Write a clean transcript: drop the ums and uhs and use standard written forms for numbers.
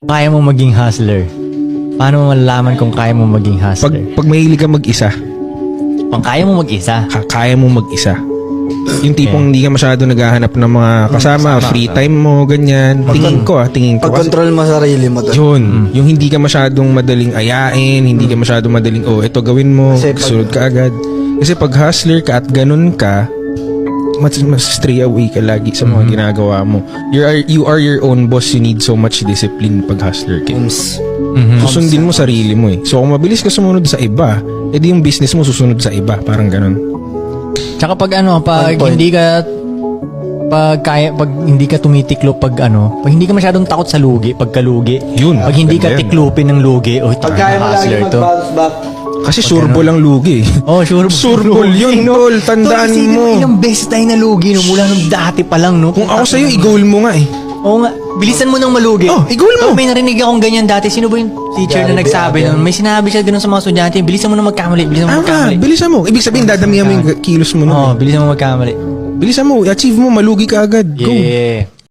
Kaya mo maging hustler. Paano mo malalaman kung kaya mo maging hustler? Pag mahilig ka mag-isa, Kung kaya mo mag-isa. kaya mo mag-isa. Yung tipong hindi ka masyado naghahanap ng mga kasama, free time mo, ganyan. Tingin ko. Kasi, Pag-control mo sarili mo doon. yun, yung hindi ka masyadong madaling ayain, hindi ka masyadong madaling, ito gawin mo, Kasi sunod ka agad. Kasi pag hustler ka at ganun ka, mas stray away ka lagi sa mga ginagawa mo. You are your own boss. You need so much discipline pag hustler ka. Susundin mo sarili mo eh. So kung mabilis ka sumunod sa iba, edi yung business mo susunod sa iba. Parang ganun. Tsaka pag pag point. hindi ka pag hindi ka tumitiklop pag hindi ka masyadong takot sa lugi, pagkalugi. Yun. Pag hindi ka Ganda yan. tiklupin ng lugi, Pag kaya mo lagi hustler to. mag-bounce back. Kasi surbol ang lugi. Oh, sure. Surbol yun, tol. Tandaan Tol, isipin mo. Ilang beses tayo nalugi mula nung dati pa lang, no? Kung ako sa'yo, i-goal mo nga eh. Oo nga, bilisan mo nang malugi. Oh, i-goal mo. Tol, may narinig akong ganyan dati. Sino ba yung teacher na nagsabi nun? May sinabi siya ganun sa mga estudyante. Bilisan mo na magkamali. Bilisan mo magkamali. Bilisan mo. Ibig sabihin, dadamihan mo yung kilos mo nun. Oo, bilisan mo magkamali. Bilisan mo. Achieve mo. Malugi ka agad. Go. Yeah.